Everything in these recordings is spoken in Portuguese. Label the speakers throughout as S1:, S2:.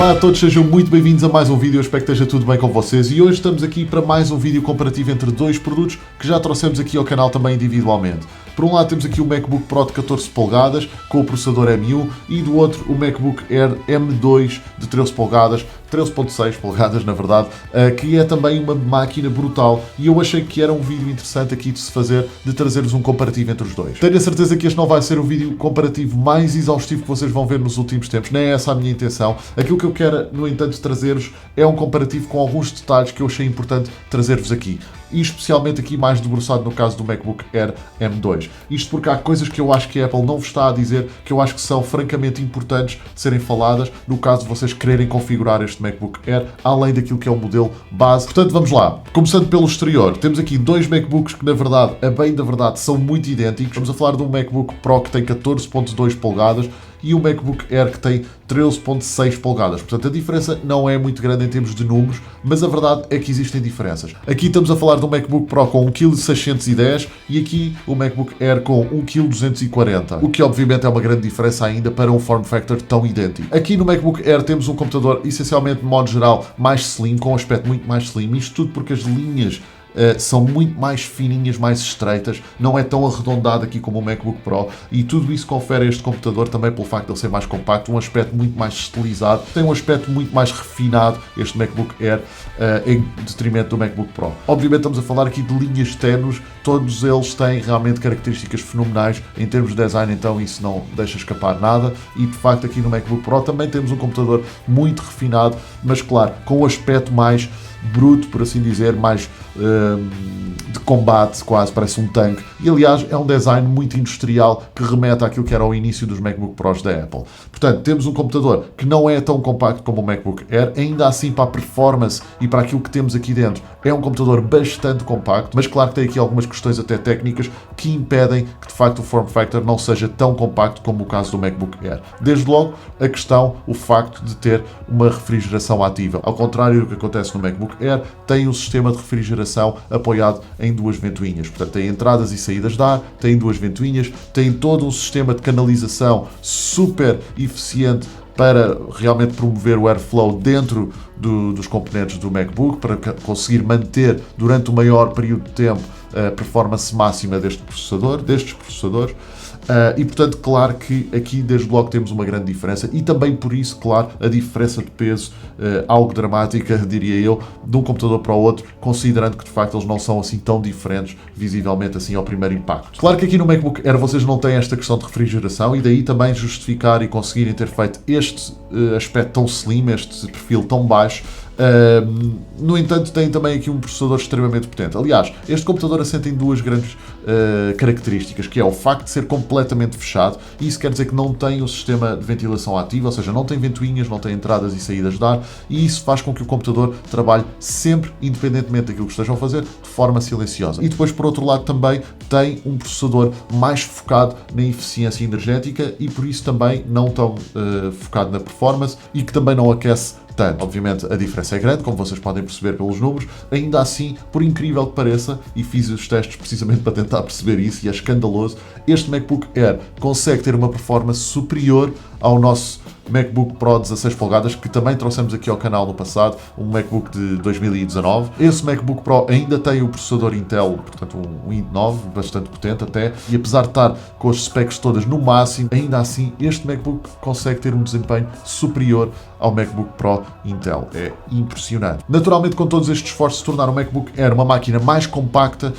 S1: Olá a todos, sejam muito bem-vindos a mais um vídeo, eu espero que esteja tudo bem com vocês e hoje estamos aqui para mais um vídeo comparativo entre dois produtos que já trouxemos aqui ao canal também individualmente. Por um lado temos aqui o MacBook Pro de 14 polegadas com o processador M1 e do outro o MacBook Air M2 de 13 polegadas, 13.6 polegadas na verdade, que é também uma máquina brutal e eu achei que era um vídeo interessante aqui de se fazer, de trazer-vos um comparativo entre os dois. Tenho a certeza que este não vai ser o vídeo comparativo mais exaustivo que vocês vão ver nos últimos tempos, nem é essa a minha intenção. Aquilo que eu quero, no entanto, trazer-vos é um comparativo com alguns detalhes que eu achei importante trazer-vos aqui. E especialmente aqui mais debruçado no caso do MacBook Air M2. Isto porque há coisas que eu acho que a Apple não vos está a dizer, que eu acho que são francamente importantes de serem faladas, no caso de vocês quererem configurar este MacBook Air, além daquilo que é o modelo base. Portanto, vamos lá. Começando pelo exterior, temos aqui dois MacBooks que, na verdade, a bem da verdade, são muito idênticos. Vamos a falar de um MacBook Pro que tem 14.2 polegadas, e o MacBook Air que tem 13.6 polegadas. Portanto, a diferença não é muito grande em termos de números, mas a verdade é que existem diferenças. Aqui estamos a falar de um MacBook Pro com 1,610 kg e aqui o MacBook Air com 1,240 kg, o que obviamente é uma grande diferença ainda para um form factor tão idêntico. Aqui no MacBook Air temos um computador essencialmente, de modo geral, mais slim, com um aspecto muito mais slim. Isto tudo porque as linhas são muito mais fininhas, mais estreitas, não é tão arredondado aqui como o MacBook Pro e tudo isso confere a este computador, também pelo facto de ele ser mais compacto, um aspecto muito mais estilizado, tem um aspecto muito mais refinado este MacBook Air em detrimento do MacBook Pro. Obviamente estamos a falar aqui de linhas tenues, todos eles têm realmente características fenomenais em termos de design, então isso não deixa escapar nada e de facto aqui no MacBook Pro também temos um computador muito refinado, mas claro, com um aspecto mais bruto, por assim dizer, mais de combate, quase parece um tanque. E aliás é um design muito industrial que remete àquilo que era o início dos MacBook Pros da Apple. Portanto, temos um computador que não é tão compacto como o MacBook Air, ainda assim para a performance e para aquilo que temos aqui dentro é um computador bastante compacto, mas claro que tem aqui algumas questões até técnicas que impedem que de facto o form factor não seja tão compacto como o caso do MacBook Air. Desde logo a questão, o facto de ter uma refrigeração ativa. Ao contrário do que acontece no MacBook Air, tem um sistema de refrigeração apoiado em duas ventoinhas. Portanto, tem entradas e saídas de ar, tem duas ventoinhas, tem todo um sistema de canalização super eficiente para realmente promover o airflow dentro dos componentes do MacBook, para conseguir manter durante o maior período de tempo a performance máxima destes processadores. E portanto, claro que aqui desde logo temos uma grande diferença e também por isso, claro, a diferença de peso algo dramática, diria eu, de um computador para o outro, considerando que de facto eles não são assim tão diferentes visivelmente assim ao primeiro impacto. Claro que aqui no MacBook Air vocês não têm esta questão de refrigeração e daí também justificar e conseguirem ter feito este aspecto tão slim, este perfil tão baixo. No entanto, tem também aqui um processador extremamente potente. Aliás, este computador assenta em duas grandes características, que é o facto de ser completamente fechado, e isso quer dizer que não tem o sistema de ventilação ativo, ou seja, não tem ventoinhas, não tem entradas e saídas de ar, e isso faz com que o computador trabalhe sempre, independentemente daquilo que estejam a fazer, de forma silenciosa. E depois, por outro lado, também tem um processador mais focado na eficiência energética e por isso também não tão focado na performance e que também não aquece tanto. Obviamente a diferença é grande, como vocês podem perceber pelos números, ainda assim, por incrível que pareça, e fiz os testes precisamente para tentar perceber isso e é escandaloso, este MacBook Air consegue ter uma performance superior ao nosso MacBook Pro 16 polegadas, que também trouxemos aqui ao canal no passado, um MacBook de 2019. Esse MacBook Pro ainda tem o processador Intel, portanto um i9, bastante potente até, e apesar de estar com as specs todas no máximo, ainda assim este MacBook consegue ter um desempenho superior ao MacBook Pro Intel. É impressionante. Naturalmente, com todos estes esforços de tornar o MacBook Air uma máquina mais compacta,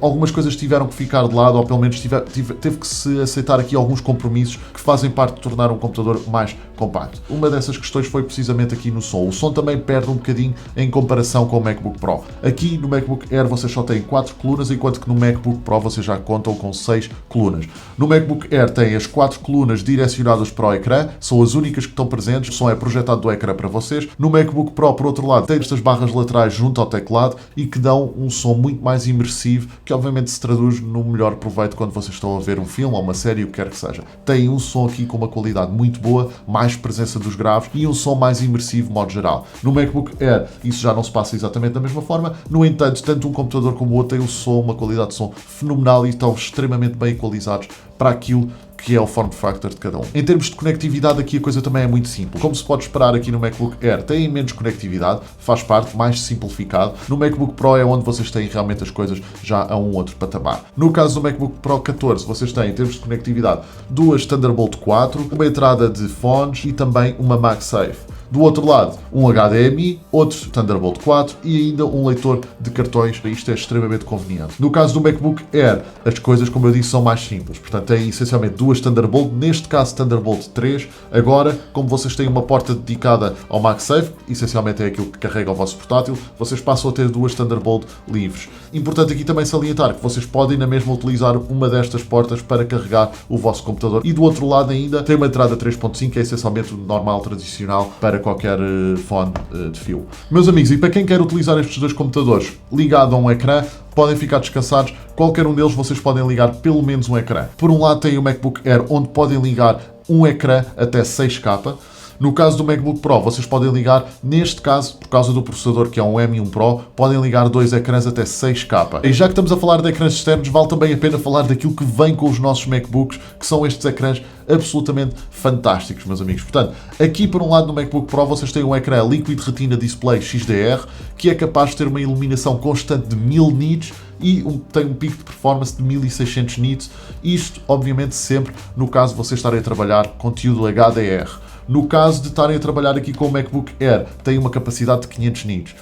S1: algumas coisas tiveram que ficar de lado, ou pelo menos teve que se aceitar aqui alguns compromissos que fazem parte de tornar um computador mais compacto. Uma dessas questões foi precisamente aqui no som. O som também perde um bocadinho em comparação com o MacBook Pro. Aqui no MacBook Air vocês só têm 4 colunas, enquanto que no MacBook Pro vocês já contam com 6 colunas. No MacBook Air tem as 4 colunas direcionadas para o ecrã, são as únicas que estão presentes, o som é projetado do ecrã para vocês. No MacBook Pro, por outro lado, tem estas barras laterais junto ao teclado e que dão um som muito mais imersivo, que obviamente se traduz no melhor proveito quando vocês estão a ver um filme ou uma série, o que quer que seja. Tem um som aqui com uma qualidade muito boa, mais presença dos graves e um som mais imersivo, de modo geral. No MacBook Air isso já não se passa exatamente da mesma forma, no entanto, tanto um computador como o outro tem um som, uma qualidade de som fenomenal e estão extremamente bem equalizados para aquilo que é o form factor de cada um. Em termos de conectividade, aqui a coisa também é muito simples. Como se pode esperar aqui no MacBook Air, tem menos conectividade, faz parte, mais simplificado. No MacBook Pro é onde vocês têm realmente as coisas já a um outro patamar. No caso do MacBook Pro 14, vocês têm, em termos de conectividade, duas Thunderbolt 4, uma entrada de fones e também uma MagSafe. Do outro lado, um HDMI, outro Thunderbolt 4 e ainda um leitor de cartões. Isto é extremamente conveniente. No caso do MacBook Air, as coisas, como eu disse, são mais simples. Portanto, tem essencialmente duas Thunderbolt, neste caso Thunderbolt 3. Agora, como vocês têm uma porta dedicada ao MagSafe, essencialmente é aquilo que carrega o vosso portátil, vocês passam a ter duas Thunderbolt livres. Importante aqui também salientar que vocês podem na mesma utilizar uma destas portas para carregar o vosso computador. E do outro lado ainda tem uma entrada 3.5, que é essencialmente o normal, tradicional, para qualquer fone de fio. Meus amigos, e para quem quer utilizar estes dois computadores ligado a um ecrã, podem ficar descansados. Qualquer um deles vocês podem ligar pelo menos um ecrã. Por um lado tem o MacBook Air, onde podem ligar um ecrã até 6K. No caso do MacBook Pro, vocês podem ligar, neste caso, por causa do processador que é um M1 Pro, podem ligar dois ecrãs até 6K. E já que estamos a falar de ecrãs externos, vale também a pena falar daquilo que vem com os nossos MacBooks, que são estes ecrãs absolutamente fantásticos, meus amigos. Portanto, aqui por um lado no MacBook Pro vocês têm um ecrã Liquid Retina Display XDR, que é capaz de ter uma iluminação constante de 1000 nits e tem um pico de performance de 1600 nits. Isto, obviamente, sempre no caso de vocês estarem a trabalhar conteúdo HDR. No caso de estarem a trabalhar aqui com o MacBook Air, tem uma capacidade de 500 nits.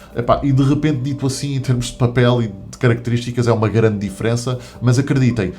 S1: E de repente, dito assim, em termos de papel e de características, é uma grande diferença, mas acreditem,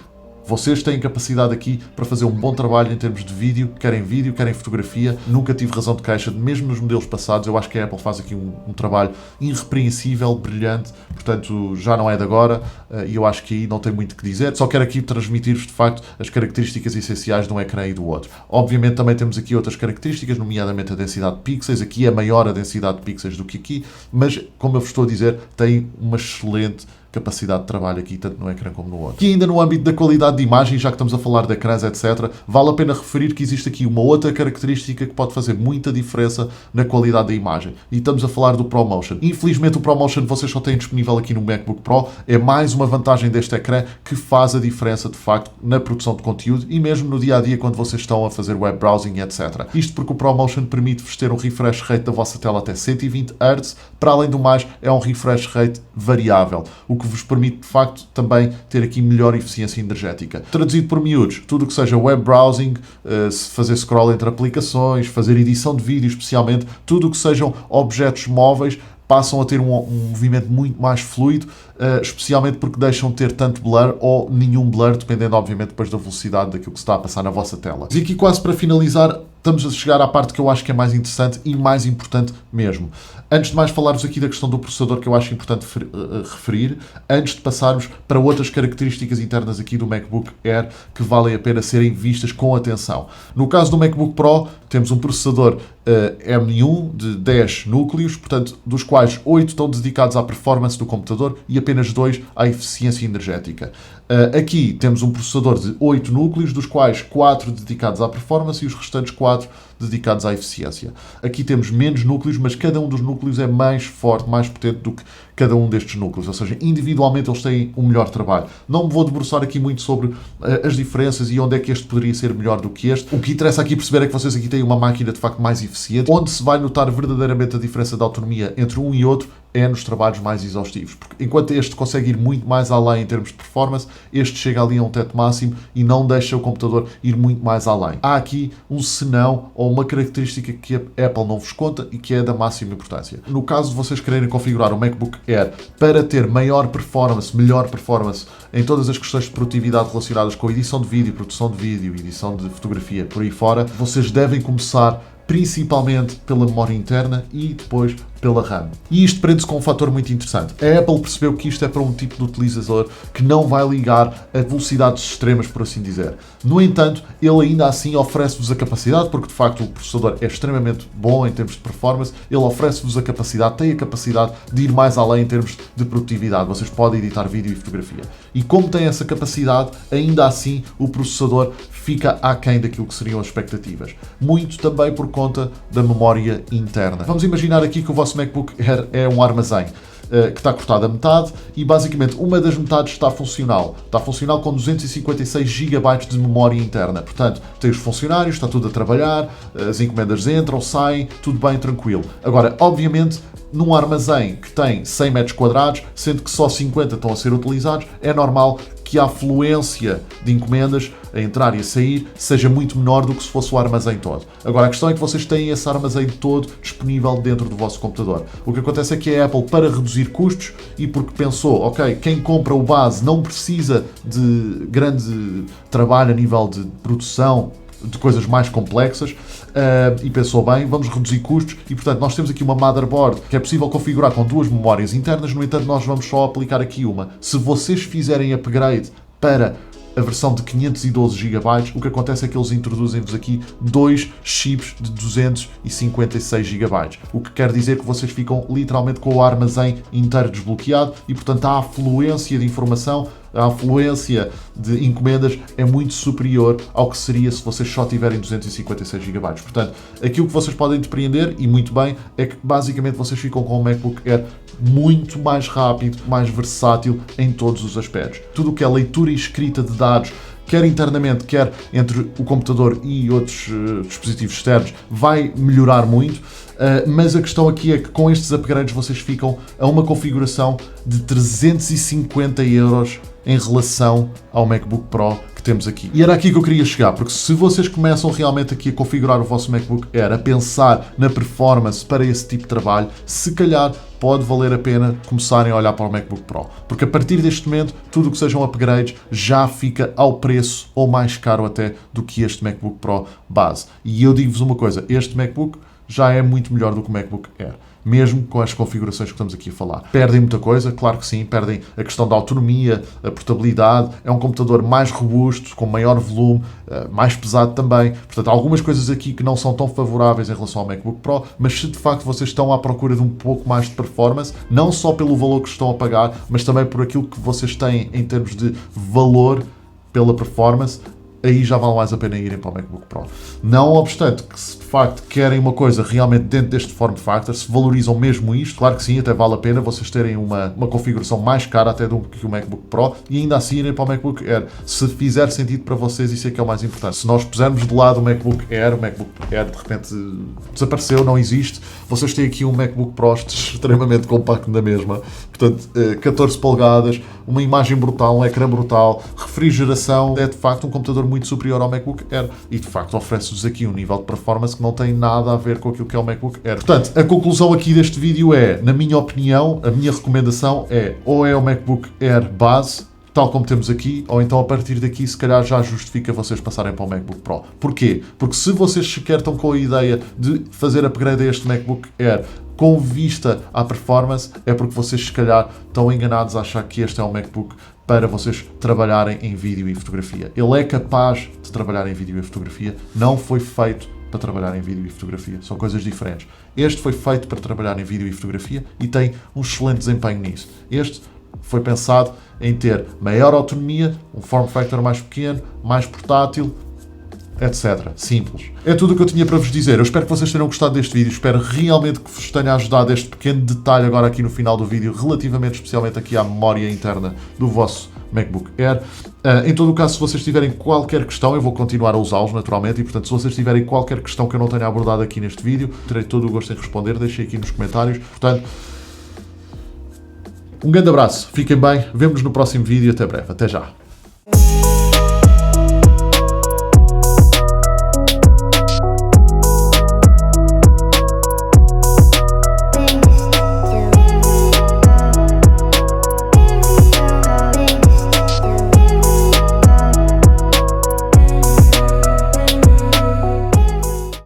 S1: vocês têm capacidade aqui para fazer um bom trabalho em termos de vídeo, querem fotografia. Nunca tive razão de queixa, mesmo nos modelos passados. Eu acho que a Apple faz aqui um trabalho irrepreensível, brilhante, portanto já não é de agora e eu acho que aí não tem muito o que dizer. Só quero aqui transmitir-vos de facto as características essenciais de um ecrã e do outro. Obviamente também temos aqui outras características, nomeadamente a densidade de pixels. Aqui é maior a densidade de pixels do que aqui, mas como eu vos estou a dizer, tem uma excelente capacidade de trabalho aqui, tanto no ecrã como no outro. E ainda no âmbito da qualidade de imagem, já que estamos a falar de ecrãs, etc., vale a pena referir que existe aqui uma outra característica que pode fazer muita diferença na qualidade da imagem. E estamos a falar do ProMotion. Infelizmente o ProMotion vocês só têm disponível aqui no MacBook Pro. É mais uma vantagem deste ecrã que faz a diferença, de facto, na produção de conteúdo e mesmo no dia-a-dia quando vocês estão a fazer web browsing, etc. Isto porque o ProMotion permite-vos ter um refresh rate da vossa tela até 120 Hz. Para além do mais, é um refresh rate variável, o que vos permite, de facto, também ter aqui melhor eficiência energética. Traduzido por miúdos, tudo o que seja web browsing, fazer scroll entre aplicações, fazer edição de vídeo especialmente, tudo o que sejam objetos móveis, passam a ter um movimento muito mais fluido, especialmente porque deixam de ter tanto blur ou nenhum blur, dependendo, obviamente, depois da velocidade daquilo que se está a passar na vossa tela. E aqui, quase para finalizar, estamos a chegar à parte que eu acho que é mais interessante e mais importante mesmo. Antes de mais falar-vos aqui da questão do processador, que eu acho importante referir, antes de passarmos para outras características internas aqui do MacBook Air que valem a pena serem vistas com atenção. No caso do MacBook Pro, temos um processador M1 de 10 núcleos, portanto, dos quais 8 estão dedicados à performance do computador e apenas 2 à eficiência energética. Aqui temos um processador de 8 núcleos, dos quais 4 dedicados à performance e os restantes 4 dedicados à eficiência. Aqui temos menos núcleos, mas cada um dos núcleos é mais forte, mais potente do que cada um destes núcleos, ou seja, individualmente eles têm um melhor trabalho. Não me vou debruçar aqui muito sobre as diferenças e onde é que este poderia ser melhor do que este. O que interessa aqui perceber é que vocês aqui têm uma máquina de facto mais eficiente, onde se vai notar verdadeiramente a diferença de autonomia entre um e outro é nos trabalhos mais exaustivos, porque enquanto este consegue ir muito mais além em termos de performance, este chega ali a um teto máximo e não deixa o computador ir muito mais além. Há aqui um senão ou uma característica que a Apple não vos conta e que é da máxima importância. No caso de vocês quererem configurar o MacBook Air para ter maior performance, melhor performance em todas as questões de produtividade relacionadas com edição de vídeo, produção de vídeo, edição de fotografia, por aí fora, vocês devem começar principalmente pela memória interna e depois pela RAM. E isto prende-se com um fator muito interessante. A Apple percebeu que isto é para um tipo de utilizador que não vai ligar a velocidades extremas, por assim dizer. No entanto, ele ainda assim oferece-vos a capacidade, porque de facto o processador é extremamente bom em termos de performance, ele oferece-vos a capacidade, tem a capacidade de ir mais além em termos de produtividade. Vocês podem editar vídeo e fotografia. E como tem essa capacidade, ainda assim o processador fica aquém daquilo que seriam as expectativas. Muito também por conta da memória interna. Vamos imaginar aqui que o vosso vosso MacBook Air é um armazém que está cortado a metade e basicamente uma das metades está funcional. Está funcional com 256 GB de memória interna. Portanto, tem os funcionários, está tudo a trabalhar, as encomendas entram, saem, tudo bem, tranquilo. Agora, obviamente, num armazém que tem 100 metros quadrados, sendo que só 50 estão a ser utilizados, é normal que a afluência de encomendas a entrar e a sair seja muito menor do que se fosse o armazém todo. Agora, a questão é que vocês têm esse armazém todo disponível dentro do vosso computador. O que acontece é que a Apple, para reduzir custos e porque pensou, ok, quem compra o base não precisa de grande trabalho a nível de produção, de coisas mais complexas, e pensou bem, vamos reduzir custos e portanto nós temos aqui uma motherboard que é possível configurar com 2 memórias internas, no entanto nós vamos só aplicar aqui uma. Se vocês fizerem upgrade para a versão de 512 GB, o que acontece é que eles introduzem-vos aqui 2 chips de 256 GB, o que quer dizer que vocês ficam literalmente com o armazém inteiro desbloqueado e portanto a afluência de informação, a afluência de encomendas é muito superior ao que seria se vocês só tiverem 256 GB. Portanto, aquilo que vocês podem depreender, e muito bem, é que basicamente vocês ficam com um MacBook Air muito mais rápido, mais versátil em todos os aspectos. Tudo o que é leitura e escrita de dados, quer internamente, quer entre o computador e outros dispositivos externos, vai melhorar muito. Mas a questão aqui é que com estes upgrades vocês ficam a uma configuração de 350 € em relação ao MacBook Pro que temos aqui. E era aqui que eu queria chegar, porque se vocês começam realmente aqui a configurar o vosso MacBook Air, a pensar na performance para esse tipo de trabalho, se calhar pode valer a pena começarem a olhar para o MacBook Pro. Porque a partir deste momento, tudo o que sejam upgrades já fica ao preço ou mais caro até do que este MacBook Pro base. E eu digo-vos uma coisa, este MacBook já é muito melhor do que o MacBook Air, mesmo com as configurações que estamos aqui a falar. Perdem muita coisa, claro que sim, perdem a questão da autonomia, a portabilidade, é um computador mais robusto, com maior volume, mais pesado também, portanto há algumas coisas aqui que não são tão favoráveis em relação ao MacBook Pro, mas se de facto vocês estão à procura de um pouco mais de performance, não só pelo valor que estão a pagar, mas também por aquilo que vocês têm em termos de valor pela performance, aí já vale mais a pena irem para o MacBook Pro. Não obstante que se de facto querem uma coisa realmente dentro deste form factor, se valorizam mesmo isto, claro que sim, até vale a pena vocês terem uma configuração mais cara até do que o MacBook Pro e ainda assim irem para o MacBook Air. Se fizer sentido para vocês, isso é que é o mais importante. Se nós pusermos de lado o MacBook Air de repente desapareceu, não existe, vocês têm aqui um MacBook Pro extremamente compacto na mesma, portanto 14 polegadas, uma imagem brutal, um ecrã brutal, refrigeração, é de facto um computador muito superior ao MacBook Air e de facto oferece-vos aqui um nível de performance que não tem nada a ver com aquilo que é o MacBook Air. Portanto, a conclusão aqui deste vídeo é, na minha opinião, a minha recomendação é ou é o MacBook Air base, tal como temos aqui, ou então a partir daqui se calhar já justifica vocês passarem para o MacBook Pro. Porquê? Porque se vocês sequer estão com a ideia de fazer upgrade a este MacBook Air com vista à performance, é porque vocês se calhar estão enganados a achar que este é um MacBook para vocês trabalharem em vídeo e fotografia. Ele é capaz de trabalhar em vídeo e fotografia, não foi feito para trabalhar em vídeo e fotografia, são coisas diferentes. Este foi feito para trabalhar em vídeo e fotografia e tem um excelente desempenho nisso. Este foi pensado em ter maior autonomia, um form factor mais pequeno, mais portátil, etc. Simples. É tudo o que eu tinha para vos dizer. Eu espero que vocês tenham gostado deste vídeo. Espero realmente que vos tenha ajudado este pequeno detalhe agora aqui no final do vídeo, relativamente especialmente aqui à memória interna do vosso MacBook Air. Em todo o caso, se vocês tiverem qualquer questão, eu vou continuar a usá-los naturalmente e, portanto, se vocês tiverem qualquer questão que eu não tenha abordado aqui neste vídeo, terei todo o gosto em responder. Deixem aqui nos comentários. Portanto, um grande abraço. Fiquem bem. Vemo-nos no próximo vídeo. Até breve. Até já.